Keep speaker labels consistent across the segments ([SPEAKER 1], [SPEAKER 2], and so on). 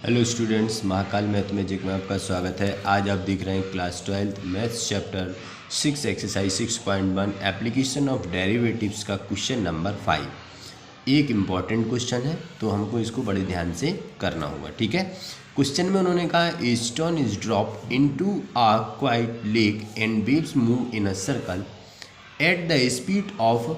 [SPEAKER 1] Hello students, Mahakal math magic में आपका स्वागत है। आज आप देख रहे हैं class 12 maths chapter 6 exercise 6.1 application of derivatives का क्वेश्चन नंबर 5। एक इम्पॉर्टेंट क्वेश्चन है तो हमको इसको बड़े ध्यान से करना होगा, ठीक है। क्वेश्चन में उन्होंने कहा a stone is drop into a quite lake and waves move in a circle at the speed of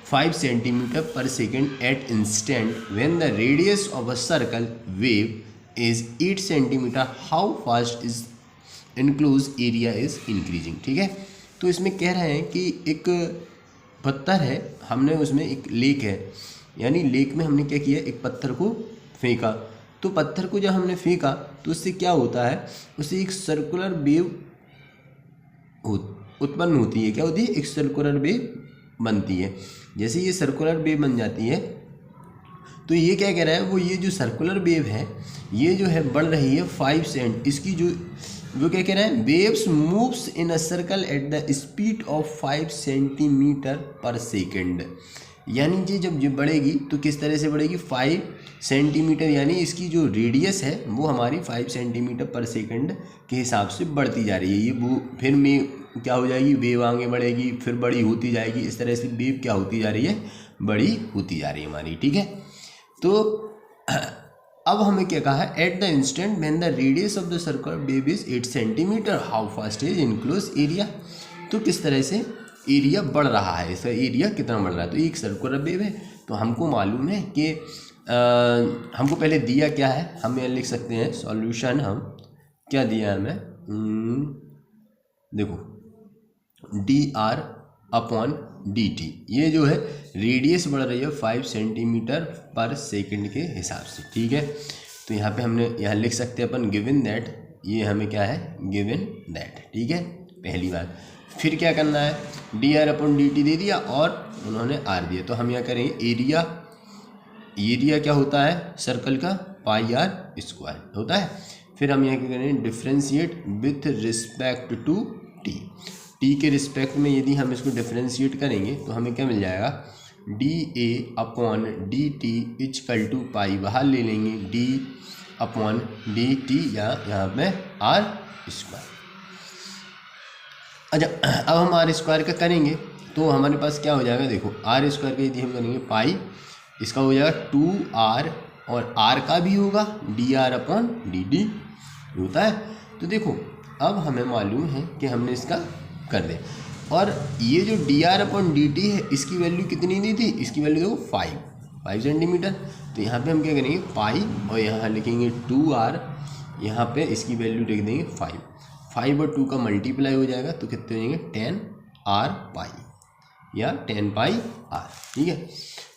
[SPEAKER 1] 5 centimeter per second at instant when the radius of a circle wave is 8 centimeter, how fast is enclosed area is increasing। ठीक है, तो इसमें कह रहे हैं कि एक पत्थर है, हमने उसमें एक लेक है, यानी लेक में हमने क्या किया, एक पत्थर को फेंका। तो पत्थर को जब हमने फेंका तो उससे क्या होता है, उससे एक सर्कुलर वेव उत्पन्न होती है। क्या होती है, एक सर्कुलर वेव बनती है। जैसे ये सर्कुलर वेव बन जाती है तो ये क्या कह रहा है, वो ये जो सर्कुलर वेव है ये जो है बढ़ रही है 5 सेंट। इसकी जो वो क्या कह रहा है, waves moves in a circle at the speed of 5 centimetre पर सेकेंड। यानी ये जब ये बढ़ेगी तो किस तरह से बढ़ेगी, 5 सेंटीमीटर, यानी इसकी जो रेडियस है वो हमारी 5 सेंटीमीटर पर सेकंड के हिसाब से बढ़ती जा रही है। ये वो फिर में क्या हो जाएगी, वेव आगे बढ़ेगी, फिर बड़ी होती जाएगी। इस तरह से वेव क्या होती जा रही है, बड़ी होती जा रही है हमारी, ठीक है। तो अब हमें क्या कहा है, at the instant when the radius of the circular wave is 8 centimetre how fast is enclose area. तो किस तरह से एरिया बढ़ रहा है, इसका एरिया कितना बढ़ रहा है। तो एक सर्कुलर वेव है तो हमको मालूम है कि हमको पहले दिया क्या है, हम यहाँ लिख सकते हैं सॉल्यूशन। हम क्या दिया है हमें, देखो dr अपॉन dt, ये जो है रेडियस बढ़ रही है 5 सेंटीमीटर पर सेकंड के हिसाब से, ठीक है। तो यहाँ पे हमने यहाँ लिख सकते हैं अपन गिवन दैट, ये हमें क्या है, गिवन दैट, ठीक है, पहली बात। फिर क्या करना है, dr अपॉन dt दे दिया और उन्होंने r दिया, तो हम यहाँ करेंगे एरिया क्या होता है सर्कल का, पाई आर स्क्वायर होता है। फिर हम यहाँ क्या करेंगे, differentiate with respect to T. T के रिस्पेक्ट में यदि हम इसको डिफ्रेंशिएट करेंगे तो हमें क्या मिल जाएगा, D A upon D T is equal to pi, बाहर ले लेंगे डी अपॉन डी टी या यहाँ पे आर स्क्वायर। अच्छा, अब हम आर स्क्वायर का करेंगे तो हमारे पास क्या हो जाएगा, देखो आर स्क्वायर का यदि हम करेंगे पाई, इसका हो जाएगा 2r और r का भी होगा dr अपॉन dt होता है। तो देखो अब हमें मालूम है कि हमने इसका कर दे, और ये जो dr अपॉन dt है इसकी वैल्यू कितनी दी थी, इसकी वैल्यू देखो 5 सेंटीमीटर। तो यहाँ पे हम क्या करेंगे, पाई और यहाँ लिखेंगे 2r, यहाँ पे इसकी वैल्यू लिख देंगे 5 और 2 का मल्टीप्लाई हो जाएगा तो कितने हो जाएंगे 10r पाई या 10 पाई r, ठीक है।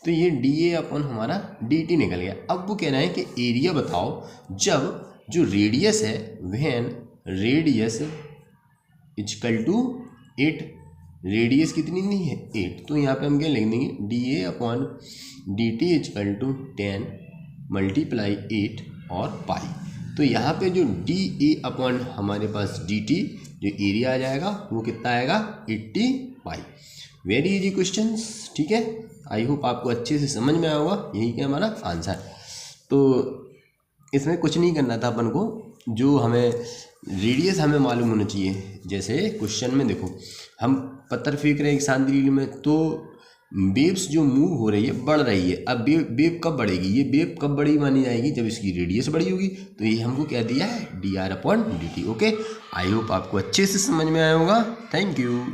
[SPEAKER 1] तो ये डी ए अपन हमारा डी टी निकल गया। अब वो कह रहे हैं कि एरिया बताओ जब जो रेडियस है, when radius is equal to 8, radius कितनी नहीं है 8, तो यहाँ पे हम क्या लिख देंगे, D A upon D T is equal to 10 multiply 8 और पाई। तो यहाँ पे जो डी ए अपॉन हमारे पास डी टी जो एरिया आ जाएगा वो कितना आएगा, 80 पाई। वेरी इजी क्वेश्चंस, ठीक है। आई होप आपको अच्छे से समझ में आया होगा, यही क्या हमारा आंसर। तो इसमें कुछ नहीं करना था अपन को, जो हमें रेडियस हमें मालूम होना चाहिए। जैसे क्वेश्चन में देखो हम पत्थर फेंक रहे हैं एक शांत रील में, तो वेव्स जो मूव हो रही है बढ़ रही है। अब वेव कब बढ़ेगी, ये वेव कब बड़ी मानी जाएगी, जब इसकी रेडियस बड़ी होगी। तो ये हमको क्या दिया है, dr upon dt। Okay, I hope आपको अच्छे से समझ में आया होगा। Thank you.